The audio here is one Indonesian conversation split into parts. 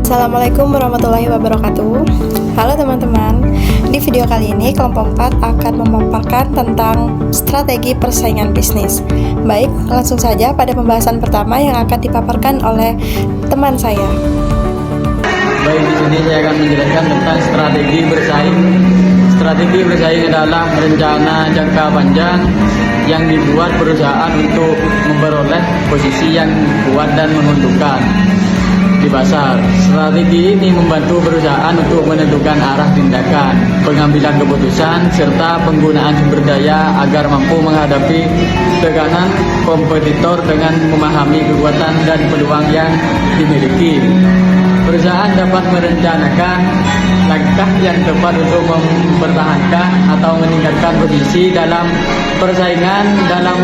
Assalamualaikum warahmatullahi wabarakatuh. Halo teman-teman, di video kali ini kelompok 4 akan memaparkan tentang strategi persaingan bisnis. Baik, langsung saja pada pembahasan pertama yang akan dipaparkan oleh teman saya. Baik, di sini saya akan menjelaskan tentang strategi bersaing. Strategi bersaing adalah rencana jangka panjang yang dibuat perusahaan untuk memperoleh posisi yang kuat dan menguntungkan di pasar. Strategi ini membantu perusahaan untuk menentukan arah tindakan, pengambilan keputusan, serta penggunaan sumber daya agar mampu menghadapi tekanan kompetitor dengan memahami kekuatan dan peluang yang dimiliki. Perusahaan dapat merencanakan langkah yang tepat untuk mempertahankan atau meningkatkan posisi dalam persaingan. Dalam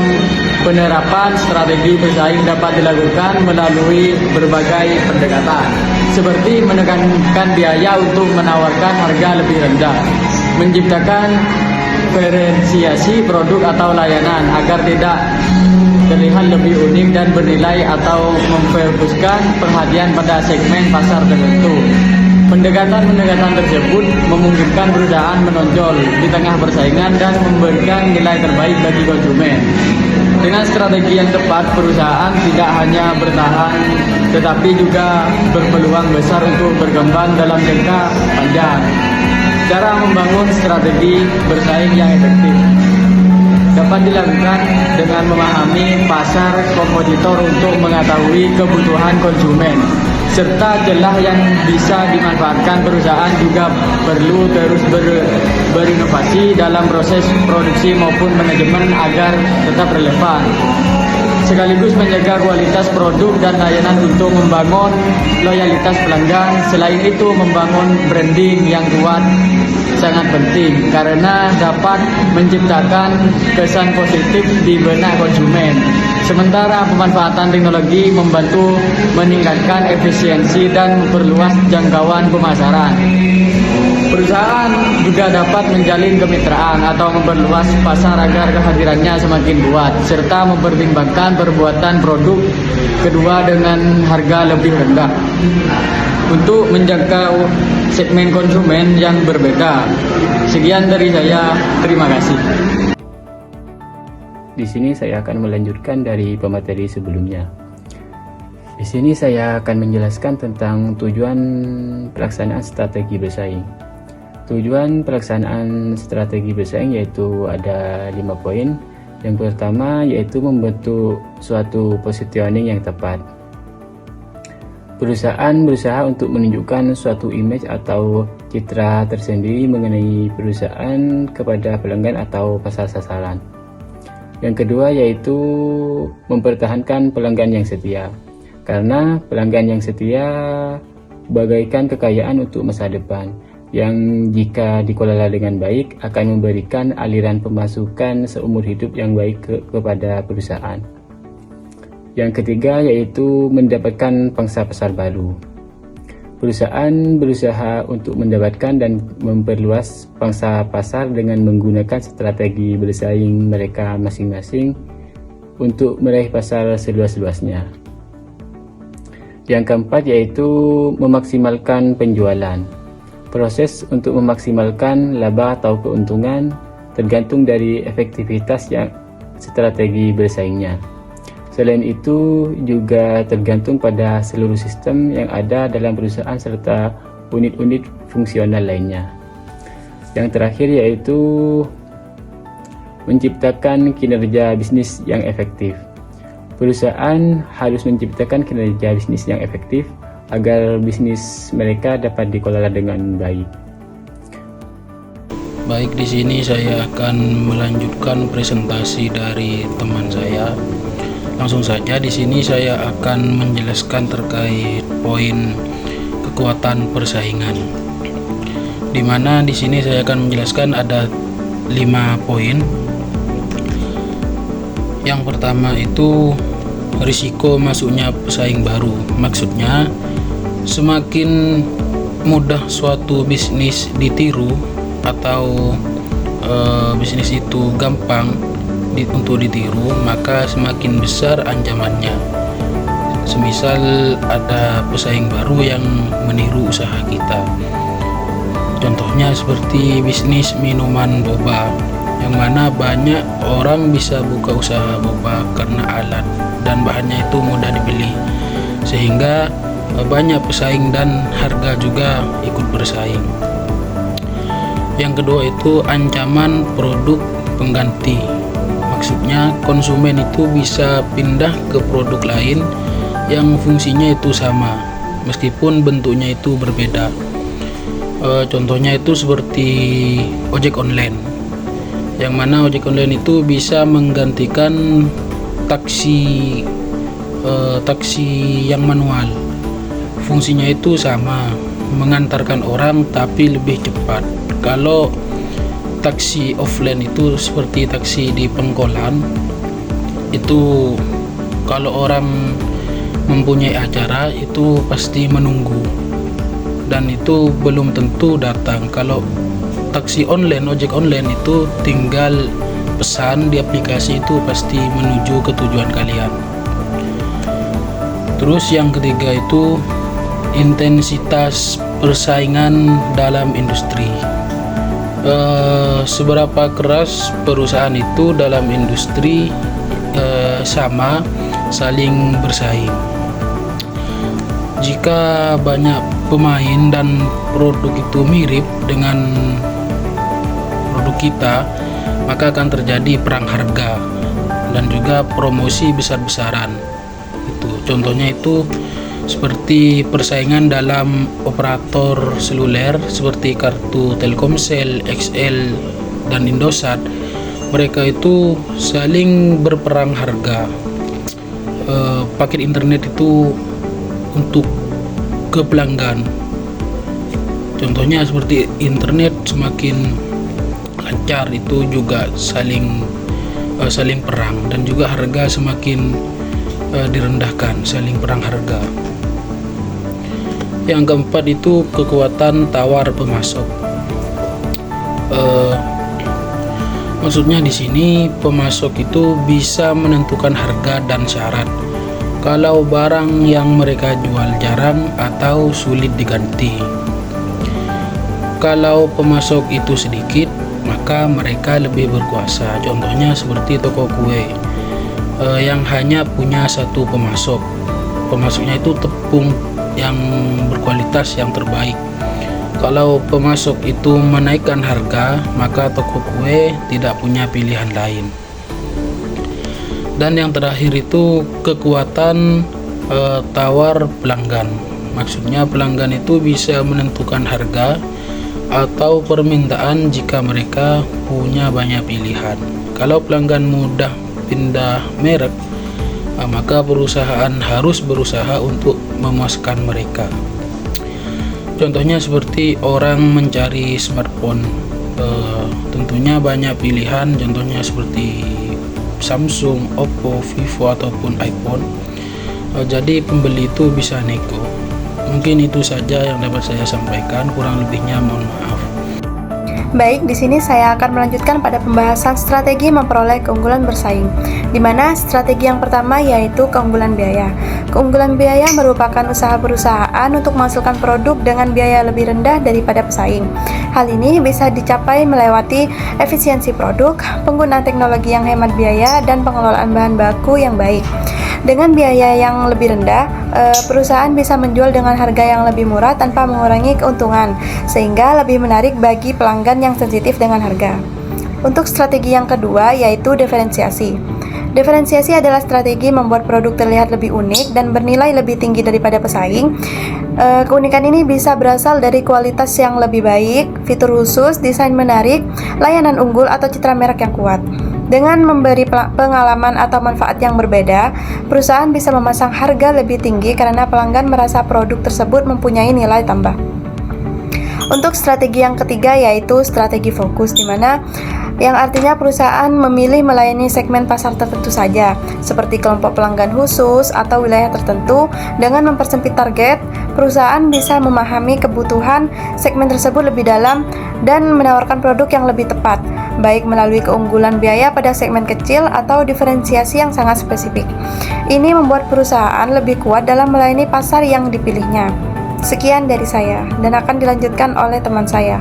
penerapan strategi bersaing dapat dilakukan melalui berbagai pendekatan, seperti menekankan biaya untuk menawarkan harga lebih rendah, menciptakan diferensiasi produk atau layanan agar tidak terlihat lebih unik dan bernilai, atau memfokuskan perhatian pada segmen pasar tertentu. Pendekatan-pendekatan tersebut memungkinkan perusahaan menonjol di tengah persaingan dan memberikan nilai terbaik bagi konsumen. Dengan strategi yang tepat, perusahaan tidak hanya bertahan tetapi juga berpeluang besar untuk berkembang dalam jangka panjang. Cara membangun strategi bersaing yang efektif dapat dilakukan dengan memahami pasar kompetitor untuk mengetahui kebutuhan konsumen serta celah yang bisa dimanfaatkan. Perusahaan juga perlu terus berinovasi dalam proses produksi maupun manajemen agar tetap relevan, sekaligus menjaga kualitas produk dan layanan untuk membangun loyalitas pelanggan. Selain itu, membangun branding yang kuat sangat penting karena dapat menciptakan kesan positif di benak konsumen. Sementara pemanfaatan teknologi membantu meningkatkan efisiensi dan memperluas jangkauan pemasaran. Perusahaan juga dapat menjalin kemitraan atau memperluas pasar agar kehadirannya semakin kuat, serta mempertimbangkan perbuatan produk kedua dengan harga lebih rendah untuk menjangkau segmen konsumen yang berbeda. Sekian dari saya, terima kasih. Di sini saya akan melanjutkan dari pemateri sebelumnya. Di sini saya akan menjelaskan tentang tujuan pelaksanaan strategi bersaing. Tujuan pelaksanaan strategi bersaing yaitu ada 5 poin. Yang pertama yaitu membentuk suatu positioning yang tepat. Perusahaan berusaha untuk menunjukkan suatu image atau citra tersendiri mengenai perusahaan kepada pelanggan atau pasar sasaran. Yang kedua yaitu mempertahankan pelanggan yang setia, karena pelanggan yang setia bagaikan kekayaan untuk masa depan yang jika dikelola dengan baik akan memberikan aliran pemasukan seumur hidup yang baik kepada perusahaan. Yang ketiga yaitu mendapatkan pangsa pasar baru. Perusahaan berusaha untuk mendapatkan dan memperluas pangsa pasar dengan menggunakan strategi bersaing mereka masing-masing untuk meraih pasar seluas-luasnya. Yang keempat yaitu memaksimalkan penjualan. Proses untuk memaksimalkan laba atau keuntungan tergantung dari efektivitas yang strategi bersaingnya. Selain itu juga tergantung pada seluruh sistem yang ada dalam perusahaan serta unit-unit fungsional lainnya. Yang terakhir yaitu menciptakan kinerja bisnis yang efektif. Perusahaan harus menciptakan kinerja bisnis yang efektif agar bisnis mereka dapat dikelola dengan baik. Baik, di sini saya akan melanjutkan presentasi dari teman saya. Langsung saja di sini saya akan menjelaskan terkait poin kekuatan persaingan. Di mana di sini saya akan menjelaskan ada 5 poin. Yang pertama itu risiko masuknya pesaing baru. Maksudnya semakin mudah suatu bisnis ditiru atau bisnis itu gampang untuk ditiru, maka semakin besar ancamannya. semisal ada pesaing baru yang meniru usaha kita. Contohnya seperti bisnis minuman boba, yang mana banyak orang bisa buka usaha boba karena alat dan bahannya itu mudah dibeli, sehingga banyak pesaing dan harga juga ikut bersaing. Yang kedua itu ancaman produk pengganti. Maksudnya konsumen itu bisa pindah ke produk lain yang fungsinya itu sama meskipun bentuknya itu berbeda. Contohnya itu seperti ojek online, yang mana ojek online itu bisa menggantikan taksi yang manual. Fungsinya itu sama, mengantarkan orang tapi lebih cepat. Kalau taksi offline itu seperti taksi di pengkolan, itu kalau orang mempunyai acara itu pasti menunggu dan itu belum tentu datang. Kalau taksi online, ojek online itu tinggal pesan di aplikasi, itu pasti menuju ke tujuan kalian. Terus yang ketiga itu intensitas persaingan dalam industri. Seberapa keras perusahaan itu dalam industri sama saling bersaing. Jika banyak pemain dan produk itu mirip dengan produk kita, maka akan terjadi perang harga dan juga promosi besar-besaran. Contohnya itu seperti persaingan dalam operator seluler seperti kartu Telkomsel, XL, dan Indosat. Mereka itu saling berperang harga paket internet itu untuk ke pelanggan. Contohnya seperti internet semakin lancar itu juga saling perang, dan juga harga semakin direndahkan, saling perang harga. Yang keempat itu kekuatan tawar pemasok. Maksudnya di sini pemasok itu bisa menentukan harga dan syarat. Kalau barang yang mereka jual jarang atau sulit diganti. Kalau pemasok itu sedikit, maka mereka lebih berkuasa. Contohnya seperti toko kue yang hanya punya satu pemasok. Pemasoknya itu tepung yang berkualitas yang terbaik. Kalau pemasok itu menaikkan harga, maka toko kue tidak punya pilihan lain. Dan yang terakhir itu kekuatan tawar pelanggan. Maksudnya pelanggan itu bisa menentukan harga atau permintaan jika mereka punya banyak pilihan. Kalau pelanggan mudah pindah merek, maka perusahaan harus berusaha untuk memuaskan mereka. Contohnya seperti orang mencari smartphone, tentunya banyak pilihan, contohnya seperti Samsung, Oppo, Vivo, ataupun iPhone. Jadi pembeli itu bisa nego. Mungkin itu saja yang dapat saya sampaikan, kurang lebihnya mohon maaf. Baik, di sini saya akan melanjutkan pada pembahasan strategi memperoleh keunggulan bersaing, di mana strategi yang pertama yaitu keunggulan biaya. Keunggulan biaya merupakan usaha perusahaan untuk menghasilkan produk dengan biaya lebih rendah daripada pesaing. Hal ini bisa dicapai melewati efisiensi produk, penggunaan teknologi yang hemat biaya, dan pengelolaan bahan baku yang baik. Dengan biaya yang lebih rendah, perusahaan bisa menjual dengan harga yang lebih murah tanpa mengurangi keuntungan, sehingga lebih menarik bagi pelanggan yang sensitif dengan harga. Untuk strategi yang kedua yaitu diferensiasi. Diferensiasi adalah strategi membuat produk terlihat lebih unik dan bernilai lebih tinggi daripada pesaing. Keunikan ini bisa berasal dari kualitas yang lebih baik, fitur khusus, desain menarik, layanan unggul, atau citra merek yang kuat. Dengan memberi pengalaman atau manfaat yang berbeda, perusahaan bisa memasang harga lebih tinggi karena pelanggan merasa produk tersebut mempunyai nilai tambah. Untuk strategi yang ketiga yaitu strategi fokus, di mana yang artinya perusahaan memilih melayani segmen pasar tertentu saja, seperti kelompok pelanggan khusus atau wilayah tertentu. Dengan mempersempit target, perusahaan bisa memahami kebutuhan segmen tersebut lebih dalam dan menawarkan produk yang lebih tepat, baik melalui keunggulan biaya pada segmen kecil atau diferensiasi yang sangat spesifik. Ini membuat perusahaan lebih kuat dalam melayani pasar yang dipilihnya. Sekian dari saya, dan akan dilanjutkan oleh teman saya.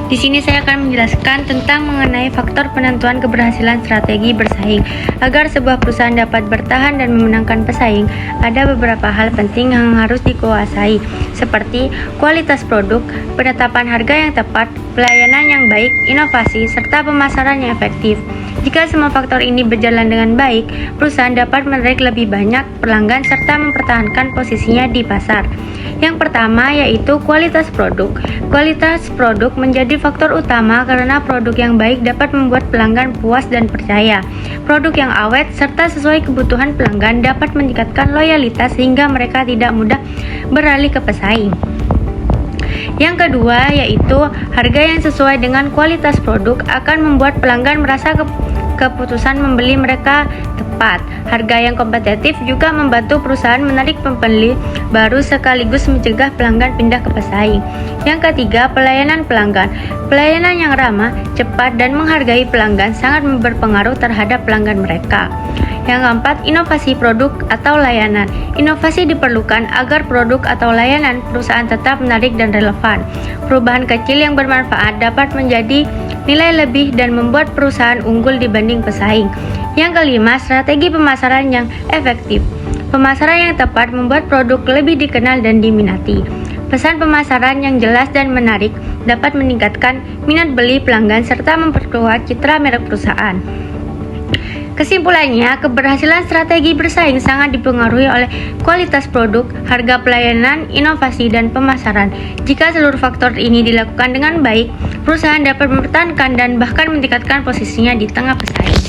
Di sini saya akan menjelaskan tentang mengenai faktor penentuan keberhasilan strategi bersaing. Agar sebuah perusahaan dapat bertahan dan memenangkan pesaing, ada beberapa hal penting yang harus dikuasai, seperti kualitas produk, penetapan harga yang tepat, pelayanan yang baik, inovasi, serta pemasaran yang efektif. Jika semua faktor ini berjalan dengan baik, perusahaan dapat menarik lebih banyak pelanggan serta mempertahankan posisinya di pasar. Yang pertama yaitu kualitas produk. Kualitas produk menjadi faktor utama karena produk yang baik dapat membuat pelanggan puas dan percaya. Produk yang awet serta sesuai kebutuhan pelanggan dapat meningkatkan loyalitas sehingga mereka tidak mudah beralih ke pesaing. Yang kedua yaitu harga yang sesuai dengan kualitas produk akan membuat pelanggan merasa keputusan membeli mereka tepat. Harga yang kompetitif juga membantu perusahaan menarik pembeli baru sekaligus mencegah pelanggan pindah ke pesaing. Yang ketiga, pelayanan pelanggan. Pelayanan yang ramah, cepat, dan menghargai pelanggan sangat berpengaruh terhadap pelanggan mereka. Yang keempat, inovasi produk atau layanan. Inovasi diperlukan agar produk atau layanan perusahaan tetap menarik dan relevan. Perubahan kecil yang bermanfaat dapat menjadi nilai lebih dan membuat perusahaan unggul dibanding pesaing. Yang kelima, strategi pemasaran yang efektif. Pemasaran yang tepat membuat produk lebih dikenal dan diminati. Pesan pemasaran yang jelas dan menarik dapat meningkatkan minat beli pelanggan serta memperkuat citra merek perusahaan. Kesimpulannya, keberhasilan strategi bersaing sangat dipengaruhi oleh kualitas produk, harga pelayanan, inovasi, dan pemasaran. Jika seluruh faktor ini dilakukan dengan baik, perusahaan dapat mempertahankan dan bahkan meningkatkan posisinya di tengah pesaing.